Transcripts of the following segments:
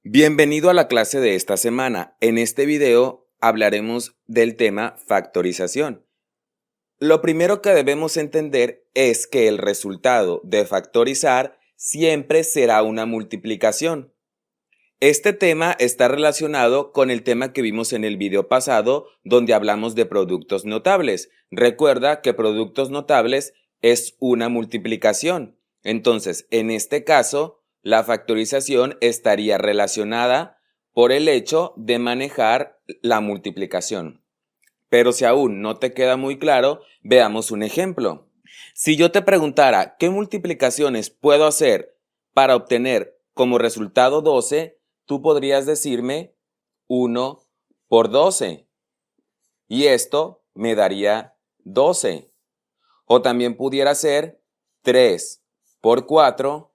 Bienvenido a la clase de esta semana. En este video hablaremos del tema factorización. Lo primero que debemos entender es que el resultado de factorizar siempre será una multiplicación. Este tema está relacionado con el tema que vimos en el video pasado, donde hablamos de productos notables. Recuerda que productos notables es una multiplicación. Entonces, en este caso, la factorización estaría relacionada por el hecho de manejar la multiplicación. Pero si aún no te queda muy claro, veamos un ejemplo. Si yo te preguntara qué multiplicaciones puedo hacer para obtener como resultado 12, tú podrías decirme 1 por 12 y esto me daría 12. O también pudiera ser 3 por 4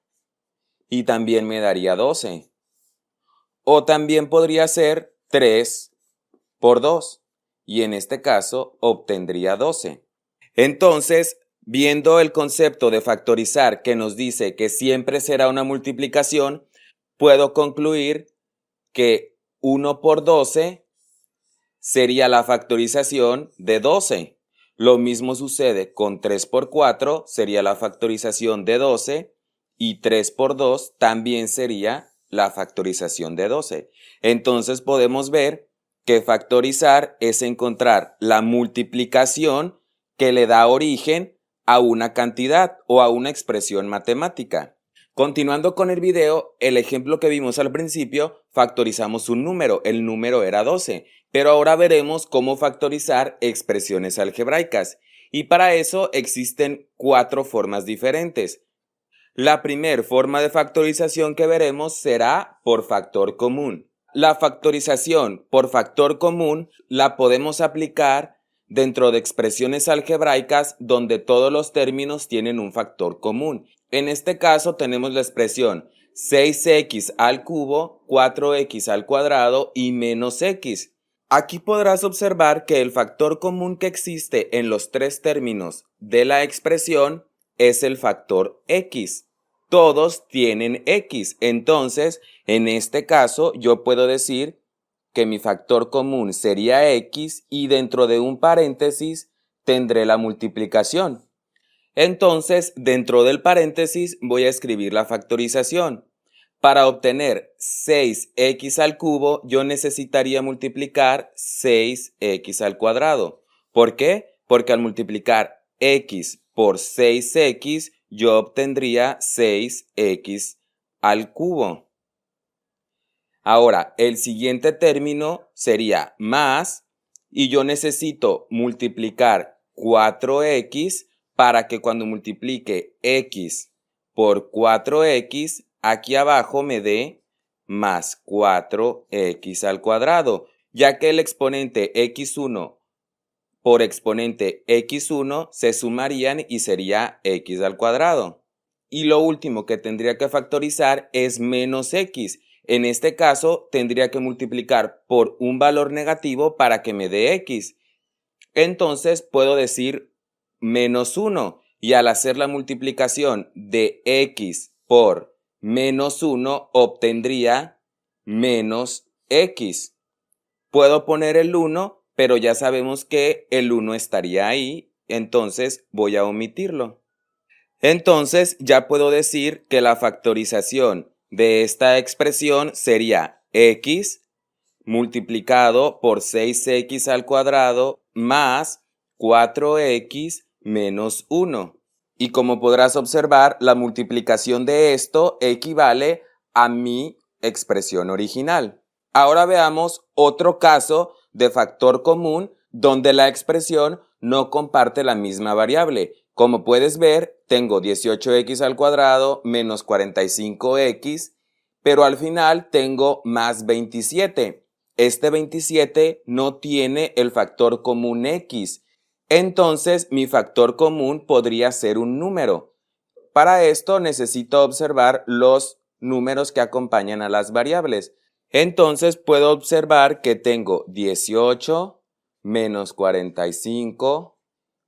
y también me daría 12. O también podría ser 3 por 2 y en este caso obtendría 12. Entonces, viendo el concepto de factorizar que nos dice que siempre será una multiplicación, puedo concluir que 1 por 12 sería la factorización de 12. Lo mismo sucede con 3 por 4, sería la factorización de 12, y 3 por 2 también sería la factorización de 12. Entonces podemos ver que factorizar es encontrar la multiplicación que le da origen a una cantidad o a una expresión matemática. Continuando con el video, el ejemplo que vimos al principio, factorizamos un número, el número era 12, pero ahora veremos cómo factorizar expresiones algebraicas. Y para eso existen 4 formas diferentes. La primera forma de factorización que veremos será por factor común. La factorización por factor común la podemos aplicar dentro de expresiones algebraicas donde todos los términos tienen un factor común. En este caso tenemos la expresión 6x al cubo, 4x al cuadrado y menos x. Aquí podrás observar que el factor común que existe en los 3 términos de la expresión es el factor x. Todos tienen x, entonces en este caso yo puedo decir que mi factor común sería x y dentro de un paréntesis tendré la multiplicación. Entonces dentro del paréntesis voy a escribir la factorización. Para obtener 6x al cubo yo necesitaría multiplicar 6x al cuadrado. ¿Por qué? Porque al multiplicar x por 6x yo obtendría 6x al cubo. Ahora, el siguiente término sería más y yo necesito multiplicar 4x para que cuando multiplique x por 4x, aquí abajo me dé más 4x al cuadrado, ya que el exponente x1 por exponente x1 se sumarían y sería x al cuadrado. Y lo último que tendría que factorizar es menos x. En este caso tendría que multiplicar por un valor negativo para que me dé x. Entonces puedo decir menos 1 y al hacer la multiplicación de x por menos 1 obtendría menos x. Puedo poner el 1, pero ya sabemos que el 1 estaría ahí, entonces voy a omitirlo. Entonces ya puedo decir que la factorización de esta expresión sería x multiplicado por 6x al cuadrado más 4x menos 1. Y como podrás observar, la multiplicación de esto equivale a mi expresión original. Ahora veamos otro caso de factor común donde la expresión no comparte la misma variable. Como puedes ver, tengo 18x al cuadrado menos 45x, pero al final tengo más 27. Este 27 no tiene el factor común x. Entonces, mi factor común podría ser un número. Para esto necesito observar los números que acompañan a las variables. Entonces, puedo observar que tengo 18 menos 45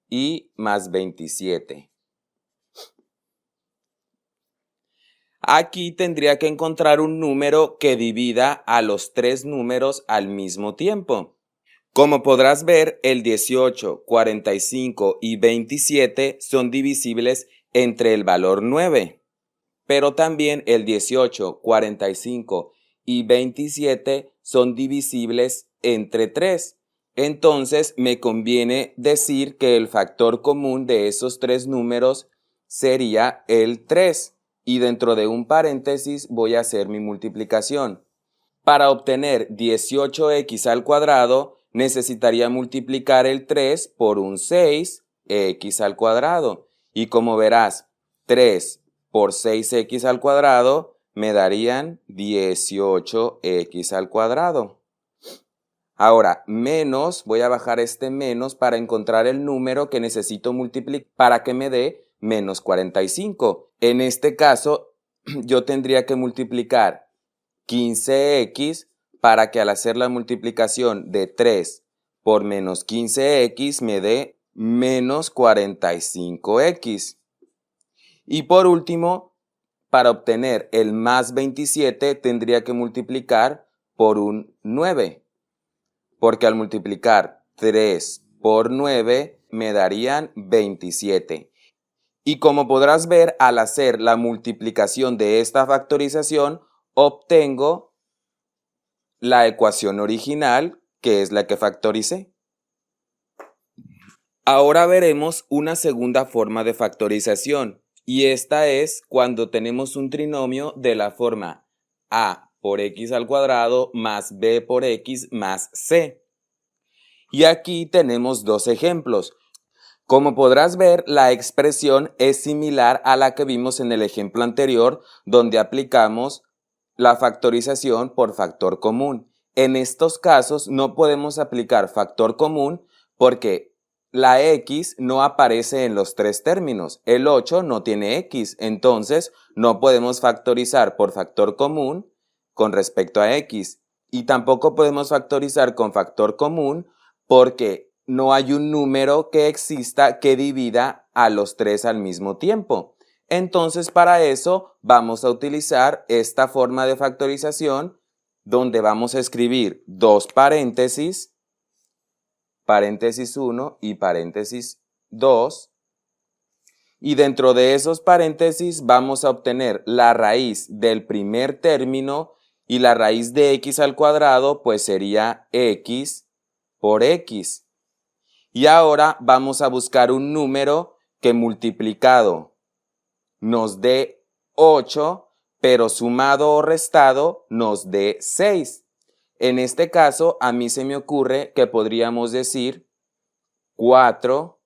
y más 27. Aquí tendría que encontrar un número que divida a los tres números al mismo tiempo. Como podrás ver, el 18, 45 y 27 son divisibles entre el valor 9, pero también el 18, 45 y 27 son divisibles entre 3. Entonces me conviene decir que el factor común de esos tres números sería el 3 y dentro de un paréntesis voy a hacer mi multiplicación. Para obtener 18x al cuadrado, necesitaría multiplicar el 3 por un 6x al cuadrado. Y como verás, 3 por 6x al cuadrado me darían 18x al cuadrado. Ahora, menos, voy a bajar este menos para encontrar el número que necesito multiplicar para que me dé menos 45. En este caso, yo tendría que multiplicar 15x para que al hacer la multiplicación de 3 por menos 15x me dé menos 45x. Y por último, para obtener el más 27 tendría que multiplicar por un 9, porque al multiplicar 3 por 9 me darían 27. Y como podrás ver, al hacer la multiplicación de esta factorización, obtengo la ecuación original, que es la que factoricé. Ahora veremos una segunda forma de factorización, y esta es cuando tenemos un trinomio de la forma a por x al cuadrado más b por x más c. Y aquí tenemos dos ejemplos. Como podrás ver, la expresión es similar a la que vimos en el ejemplo anterior, donde aplicamos la factorización por factor común. En estos casos no podemos aplicar factor común porque la x no aparece en los tres términos. El 8 no tiene x, entonces no podemos factorizar por factor común con respecto a x. Y tampoco podemos factorizar con factor común porque no hay un número que exista que divida a los tres al mismo tiempo. Entonces, para eso vamos a utilizar esta forma de factorización donde vamos a escribir dos paréntesis, paréntesis 1 y paréntesis 2. Y dentro de esos paréntesis vamos a obtener la raíz del primer término y la raíz de x al cuadrado pues sería x por x. Y ahora vamos a buscar un número que multiplicado nos dé 8, pero sumado o restado nos dé 6. En este caso, a mí se me ocurre que podríamos decir 4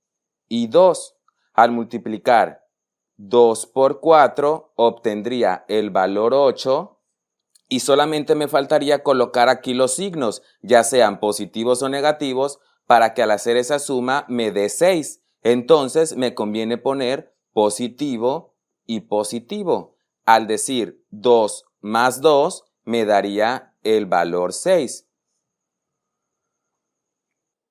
y 2. Al multiplicar 2 por 4, obtendría el valor 8 y solamente me faltaría colocar aquí los signos, ya sean positivos o negativos, para que al hacer esa suma me dé 6. Entonces me conviene poner positivo y positivo. Al decir 2 más 2 me daría el valor 6.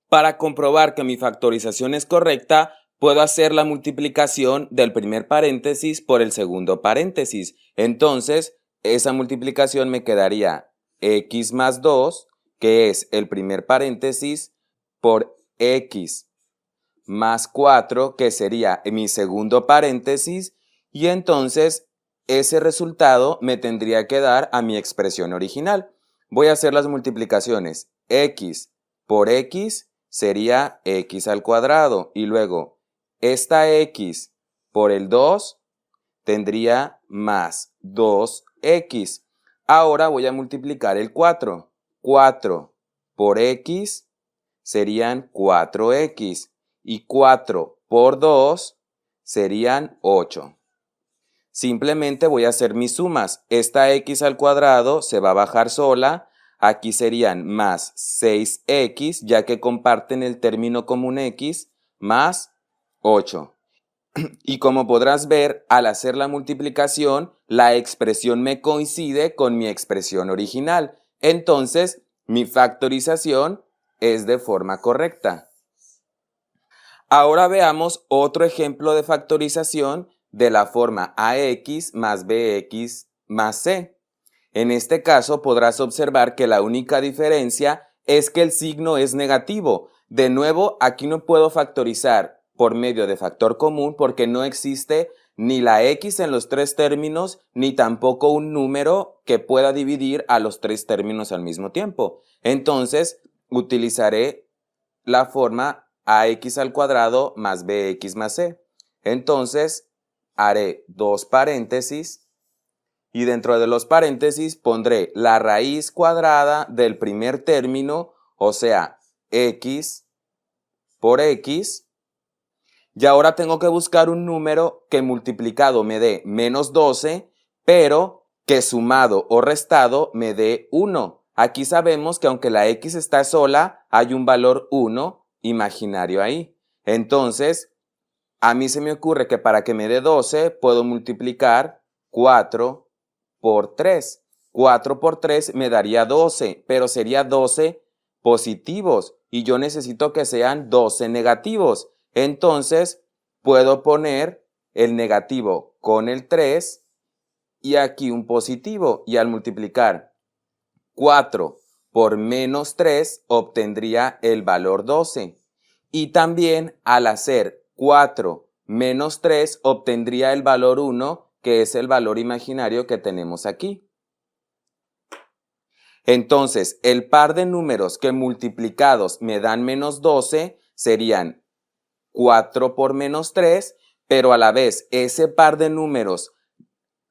Para comprobar que mi factorización es correcta, puedo hacer la multiplicación del primer paréntesis por el segundo paréntesis. Entonces, esa multiplicación me quedaría x más 2, que es el primer paréntesis, por x más 4, que sería mi segundo paréntesis, y entonces ese resultado me tendría que dar a mi expresión original. Voy a hacer las multiplicaciones. X por x sería x al cuadrado, y luego esta x por el 2 tendría más 2x. Ahora voy a multiplicar el 4. 4 por x serían 4x y 4 por 2 serían 8. Simplemente voy a hacer mis sumas. Esta x al cuadrado se va a bajar sola. Aquí serían más 6x, ya que comparten el término común x, más 8. Y como podrás ver, al hacer la multiplicación, la expresión me coincide con mi expresión original. Entonces, mi factorización es de forma correcta. Ahora veamos otro ejemplo de factorización de la forma ax más bx más c. En este caso podrás observar que la única diferencia es que el signo es negativo. De nuevo, aquí no puedo factorizar por medio de factor común porque no existe ni la x en los tres términos, ni tampoco un número que pueda dividir a los tres términos al mismo tiempo. Entonces, utilizaré la forma ax al cuadrado más bx más c. Entonces, haré dos paréntesis y dentro de los paréntesis pondré la raíz cuadrada del primer término, o sea, x por x. Y ahora tengo que buscar un número que multiplicado me dé menos 12, pero que sumado o restado me dé 1. Aquí sabemos que aunque la x está sola, hay un valor 1 imaginario ahí. Entonces, a mí se me ocurre que para que me dé 12, puedo multiplicar 4 por 3. 4 por 3 me daría 12, pero sería 12 positivos y yo necesito que sean 12 negativos. Entonces, puedo poner el negativo con el 3 y aquí un positivo. Y al multiplicar 4 por menos 3 obtendría el valor 12. Y también al hacer 4 menos 3 obtendría el valor 1, que es el valor imaginario que tenemos aquí. Entonces, el par de números que multiplicados me dan menos 12 serían 4 por menos 3, pero a la vez ese par de números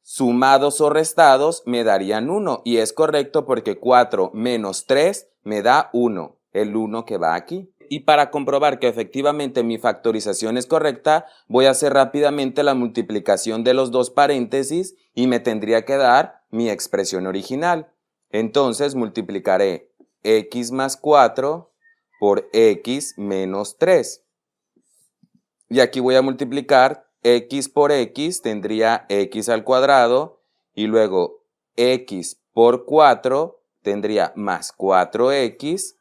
sumados o restados me darían 1 y es correcto porque 4 menos 3 me da 1, el 1 que va aquí. Y para comprobar que efectivamente mi factorización es correcta, voy a hacer rápidamente la multiplicación de los dos paréntesis y me tendría que dar mi expresión original. Entonces multiplicaré x más 4 por x menos 3. Y aquí voy a multiplicar x por x, tendría x al cuadrado, y luego x por 4 tendría más 4x.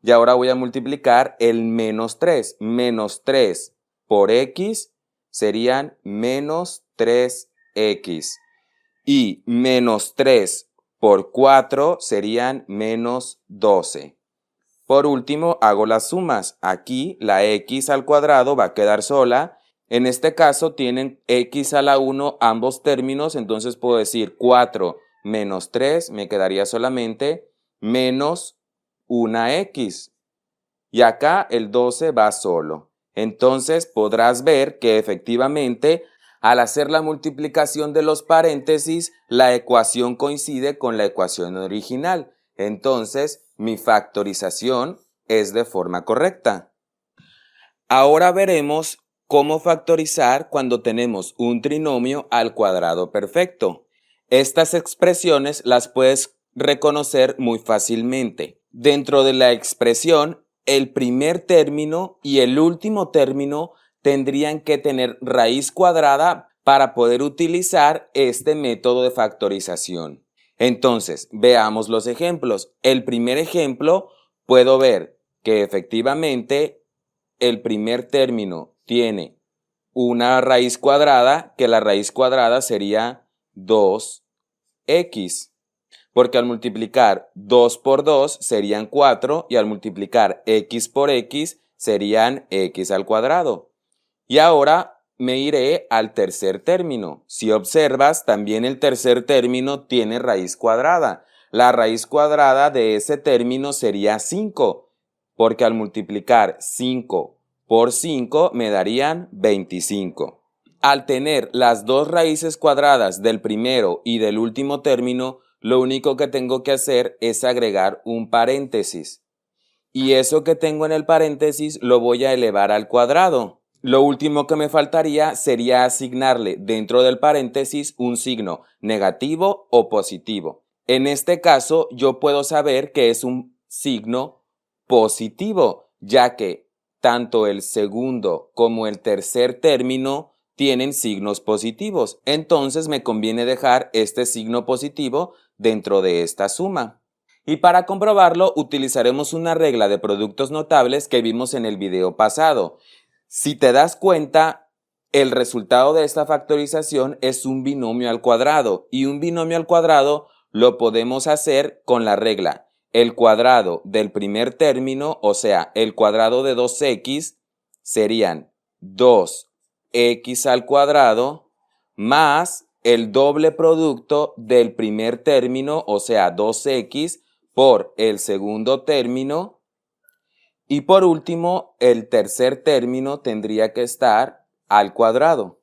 Y ahora voy a multiplicar el menos 3. Menos 3 por x serían menos 3x. Y menos 3 por 4 serían menos 12. Por último, hago las sumas. Aquí la x al cuadrado va a quedar sola. En este caso tienen x a la 1 ambos términos, entonces puedo decir 4 menos 3, me quedaría solamente menos 1x. Y acá el 12 va solo. Entonces podrás ver que efectivamente al hacer la multiplicación de los paréntesis, la ecuación coincide con la ecuación original. Entonces mi factorización es de forma correcta. Ahora veremos cómo factorizar cuando tenemos un trinomio al cuadrado perfecto. Estas expresiones las puedes reconocer muy fácilmente. Dentro de la expresión, el primer término y el último término tendrían que tener raíz cuadrada para poder utilizar este método de factorización. Entonces, veamos los ejemplos. El primer ejemplo, puedo ver que efectivamente el primer término tiene una raíz cuadrada, que la raíz cuadrada sería 2x. Porque al multiplicar 2 por 2 serían 4 y al multiplicar x por x serían x al cuadrado. Y ahora me iré al tercer término. Si observas, también el tercer término tiene raíz cuadrada. La raíz cuadrada de ese término sería 5, porque al multiplicar 5 por 5 me darían 25. Al tener las dos raíces cuadradas del primero y del último término, lo único que tengo que hacer es agregar un paréntesis. Y eso que tengo en el paréntesis lo voy a elevar al cuadrado. Lo último que me faltaría sería asignarle dentro del paréntesis un signo negativo o positivo. En este caso, yo puedo saber que es un signo positivo, ya que tanto el segundo como el tercer término tienen signos positivos. Entonces me conviene dejar este signo positivo dentro de esta suma. Y para comprobarlo utilizaremos una regla de productos notables que vimos en el video pasado. Si te das cuenta, El resultado de esta factorización es un binomio al cuadrado, y un binomio al cuadrado lo podemos hacer con la regla. El cuadrado del primer término, o sea, el cuadrado de 2x, serían 2x al cuadrado más el doble producto del primer término, o sea, 2x por el segundo término. Y por último, el tercer término tendría que estar al cuadrado.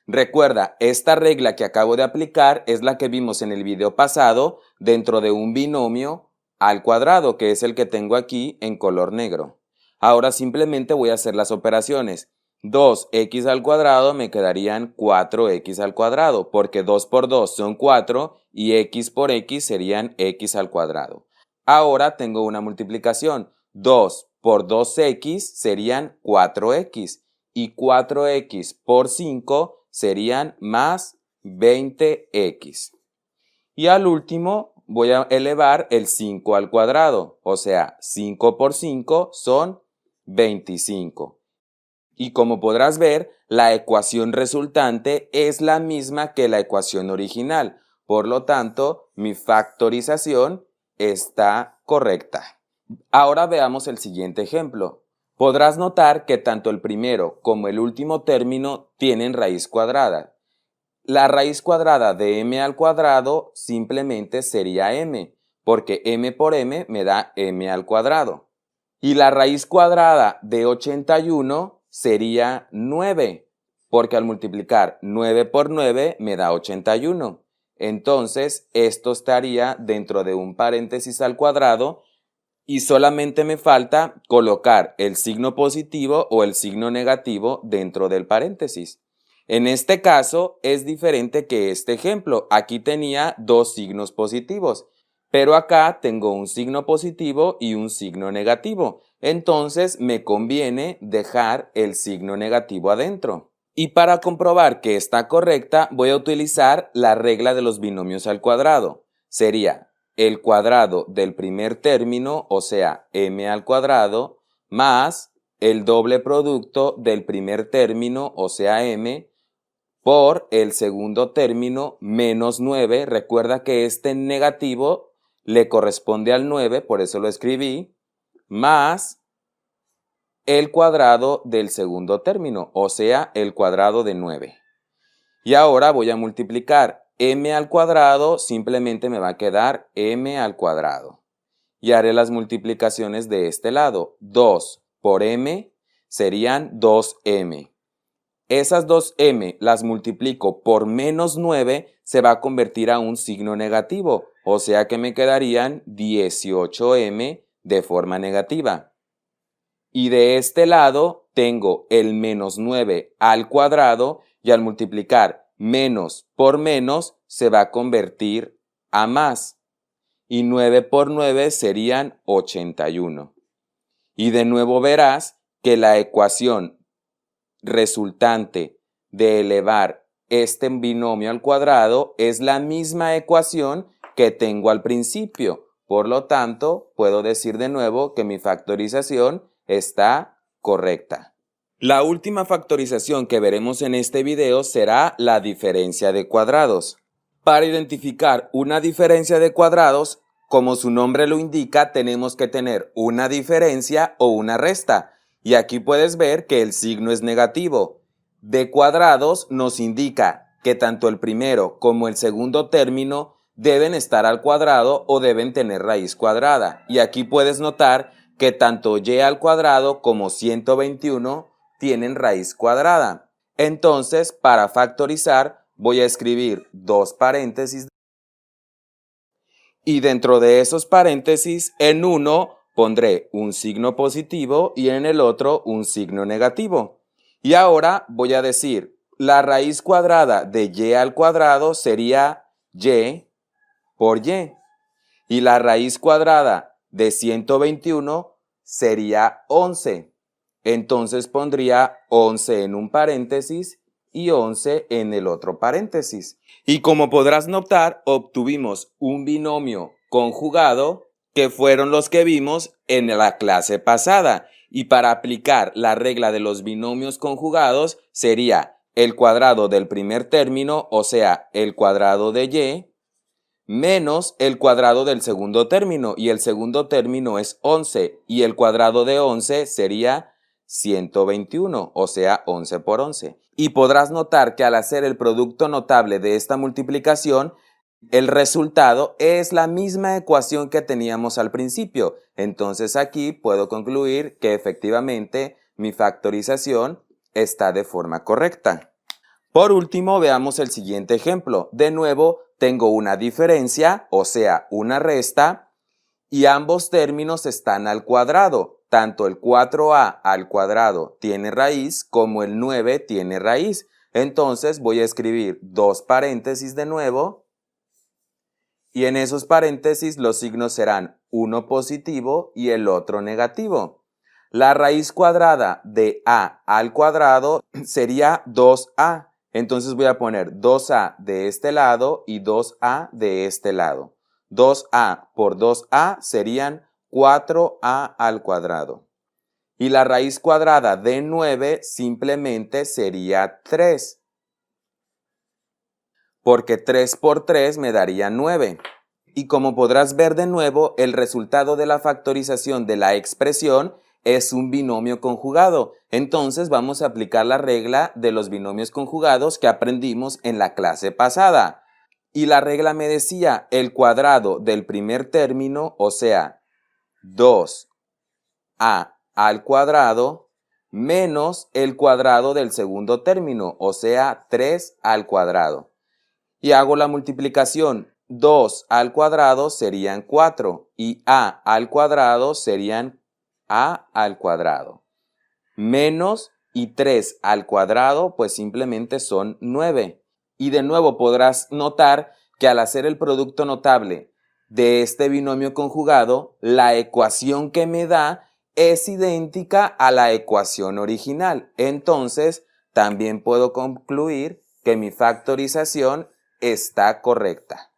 Recuerda, esta regla que acabo de aplicar es la que vimos en el video pasado dentro de un binomio al cuadrado, que es el que tengo aquí en color negro. Ahora simplemente voy a hacer las operaciones. 2x al cuadrado me quedarían 4x al cuadrado, porque 2 por 2 son 4 y x por x serían x al cuadrado. Ahora tengo una multiplicación. 2 por 2x serían 4x y 4x por 5 serían más 20x. Y al último voy a elevar el 5 al cuadrado, o sea, 5 por 5 son 25. Y como podrás ver, la ecuación resultante es la misma que la ecuación original. Por lo tanto, mi factorización está correcta. Ahora veamos el siguiente ejemplo. Podrás notar que tanto el primero como el último término tienen raíz cuadrada. La raíz cuadrada de m al cuadrado simplemente sería m, porque m por m me da m al cuadrado. Y la raíz cuadrada de 81 sería 9, porque al multiplicar 9 por 9 me da 81. Entonces, esto estaría dentro de un paréntesis al cuadrado y solamente me falta colocar el signo positivo o el signo negativo dentro del paréntesis. En este caso es diferente que este ejemplo. Aquí tenía dos signos positivos, pero acá tengo un signo positivo y un signo negativo. Entonces me conviene dejar el signo negativo adentro. Y para comprobar que está correcta, voy a utilizar la regla de los binomios al cuadrado. Sería el cuadrado del primer término, o sea, m al cuadrado, más el doble producto del primer término, o sea, m, por el segundo término, menos 9. Recuerda que este negativo le corresponde al 9, por eso lo escribí, más el cuadrado del segundo término, o sea, el cuadrado de 9. Y ahora voy a multiplicar m al cuadrado, simplemente me va a quedar m al cuadrado. Y haré las multiplicaciones de este lado. 2 por m serían 2m. Esas 2m las multiplico por menos 9, se va a convertir a un signo negativo, o sea que me quedarían 18m de forma negativa. Y de este lado tengo el menos 9 al cuadrado y al multiplicar menos por menos se va a convertir a más. Y 9 por 9 serían 81. Y de nuevo verás que la ecuación resultante de elevar este binomio al cuadrado es la misma ecuación que tengo al principio. Por lo tanto, puedo decir de nuevo que mi factorización está correcta. La última factorización que veremos en este video será la diferencia de cuadrados. Para identificar una diferencia de cuadrados, como su nombre lo indica, tenemos que tener una diferencia o una resta. Y aquí puedes ver que el signo es negativo. De cuadrados nos indica que tanto el primero como el segundo término deben estar al cuadrado o deben tener raíz cuadrada. Y aquí puedes notar que tanto y al cuadrado como 121 tienen raíz cuadrada. Entonces, para factorizar, voy a escribir dos paréntesis y dentro de esos paréntesis, en uno pondré un signo positivo y en el otro un signo negativo. Y ahora voy a decir, la raíz cuadrada de y al cuadrado sería y por y. Y la raíz cuadrada de 121 sería 11. Entonces pondría 11 en un paréntesis y 11 en el otro paréntesis. Y como podrás notar, obtuvimos un binomio conjugado que fueron los que vimos en la clase pasada. Y para aplicar la regla de los binomios conjugados sería el cuadrado del primer término, o sea, el cuadrado de y, menos el cuadrado del segundo término, y el segundo término es 11, y el cuadrado de 11 sería 121, o sea, 11 por 11. Y podrás notar que al hacer el producto notable de esta multiplicación, el resultado es la misma ecuación que teníamos al principio. Entonces aquí puedo concluir que efectivamente mi factorización está de forma correcta. Por último, veamos el siguiente ejemplo. De nuevo, tengo una diferencia, o sea, una resta, y ambos términos están al cuadrado. Tanto el 4a al cuadrado tiene raíz como el 9 tiene raíz. Entonces voy a escribir dos paréntesis de nuevo, y en esos paréntesis los signos serán uno positivo y el otro negativo. La raíz cuadrada de a al cuadrado sería 2a. Entonces voy a poner 2a de este lado y 2a de este lado. 2a por 2a serían 4a al cuadrado. Y la raíz cuadrada de 9 simplemente sería 3. Porque 3 por 3 me daría 9. Y como podrás ver de nuevo, el resultado de la factorización de la expresión es un binomio conjugado. Entonces vamos a aplicar la regla de los binomios conjugados que aprendimos en la clase pasada. Y la regla me decía el cuadrado del primer término, o sea, 2a al cuadrado, menos el cuadrado del segundo término, o sea, 3 al cuadrado. Y hago la multiplicación. 2 al cuadrado serían 4 y a al cuadrado serían a al cuadrado. Menos y 3 al cuadrado pues simplemente son 9. Y de nuevo podrás notar que al hacer el producto notable de este binomio conjugado, la ecuación que me da es idéntica a la ecuación original. Entonces, también puedo concluir que mi factorización está correcta.